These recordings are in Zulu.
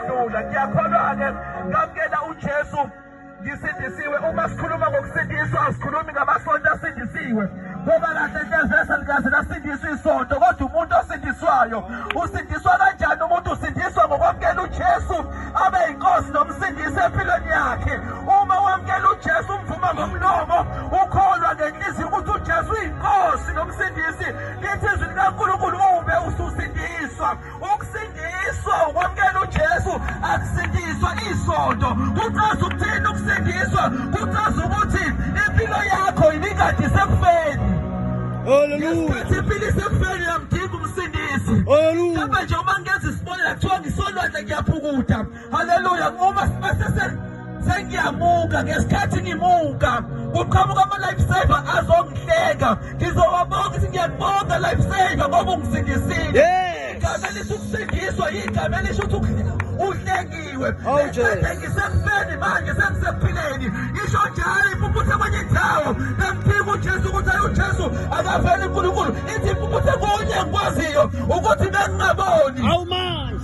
ukudlula. Ngiyakholwa-ke ngamukela uJesu ngisindisiwe. Uma sikhuluma ngokusindiswa asikhulumi ngamasonto asindisiwe, ngoba kahle hlevesa likaze lasindiswa isonto, kodwa umuntu osindiswayo usindiswa kanjani? Umuntu usindiswa ngokwamukela uJesu abe yinkosi nomsindisi empilweni yakhe. Uma wamukela uJesu umvuma ngomlomo, ukholwa ngenhliziyo ukuthi uJesu uyinkosi nomsindisi, lithi izwi likaNkulunkulu ube ususindiswa. Ukusindiswa ukwamukela uJesu, akusindiswa isonto. Kuchaza ukuthini ukusindiswa? Kuchaza ukuthi impilo yakho inikade isekufeni. Ngesikhathi impilo isekufeni uyamdinga umsindisi. Kepha nje uma ngenza isibonelo kuthiwa ngisolwandle ngiyaphukuda, haleluya, uma sengiyamuka, ngesikhathi ngimuka kuqhamuka ama-life saver azongihleka, ngizowabonga ukuthi ngiyakubonga life saver ngoba ungisindisile. Igama elisho ukusindiswa yigama elisho ukuthi uhlekiwe. Ekade ngisekufeni manje sengisekuphileni. Isho njalo iphuphuthe kwenye indawo namdinga uJesu ukuthi ayi uJesu akaveli uNkulunkulu. Ithi iphuphuthe kunye engikwaziyo ukuthi bengingaboni,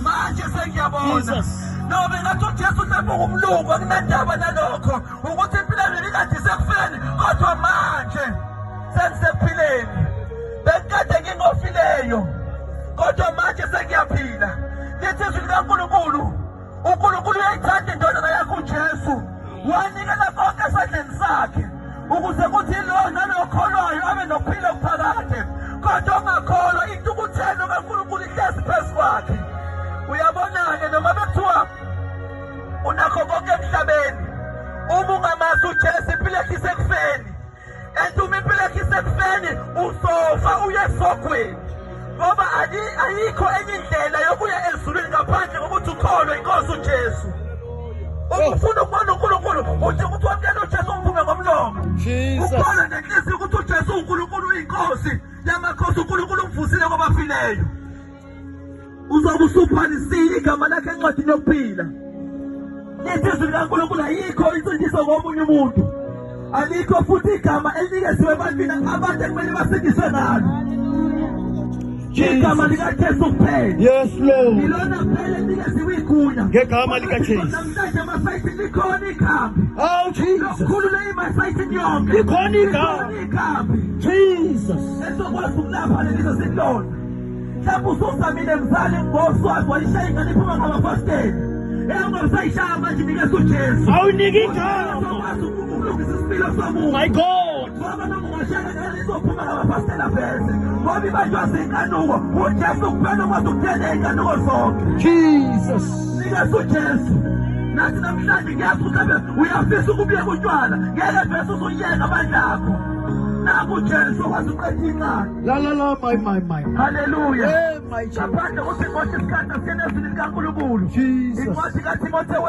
manje sengiyabona. Noma ngathi uJesu mhlawumbe ungumlungu, akunandaba nalokho ukuthi impilo yami ikade isekufeni, kodwa manje sengisekuphileni. Bekade ngingofileyo, kodwa manje sengiyaphila. Lithi izwi likaNkulunkulu, uNkulunkulu uyayithanda indodana yakhe uJesu, wanikela konke esandleni sakhe ukuze kuthi lo nalokholwayo abe nokuphila okuphakade. Kodwa ongakholwa intukuthelo kaNkulunkulu ihlezi phezu kwakhe. Uyabona-ke noma bekuthiwa unakho konke emhlabeni, uma ungamazi uJesu impilo yakhe isekufeni. And uma impilo yakhe isekufeni usofa uye esogweni, ngoba ayikho enye indlela yokuya ezulwini ngaphandle kokuthi ukholwe inkosi uJesu. Uma ufuna ukubona uNkulunkulu uthi ukuthi wamukela uJesu umvume ngomlomo, ukholwe nenhliziyo ukuthi uJesu uNkulunkulu uyinkosi yamakhosi, uNkulunkulu umvusile kwabafileyo, uzobe usubhalisile igama lakhe encwadini yokuphila. Lithi izwi likaNkulunkulu ayikho insindiso komunye umuntu, alikho futhi igama elinikeziwe ebantwini abantu ekumele basindiswe ngalo. Igama likaJesu kuphela. Yes Lord. Ilona kuphela elinikezwe igunya ngegama likaJesu. Namhlanje amasayithi likhona ikhambi. Oh Jesus. Lokukhulula imasayithi yonke. Likhona ikhambi. Jesus. Esokwazi ukulapha lelizo silona. Mhlawumbe ususamile mzali ngoswazi wayishaya ingane iphuma ngamafasteni. Engosayishaya manje nikeza uJesu. Awunika igama. Sokwazi ukulungisa isipilo somuntu. My God. Ngoba noma ungashaya ngane izophuma ngamafasteni apheze. Ngoba ibanjwa zinkanuko, uJesu kuphela ukwazi ukuthela iy'nkanuko zonke. Jesus. Nikeza uJesu. Nathi namhlanje ngiyazi ukuthi uyafisa ukubuyeka utshwala, ngeke vese uzuyeka amandla akho. Naku uJesu okwazi uqeda ingane. My. Hallelujah. Ngaphandle kokuthi ngoshe isikhathi asiyena ezwini likaNkulunkulu. Jesus. Incwadi kaTimoteyu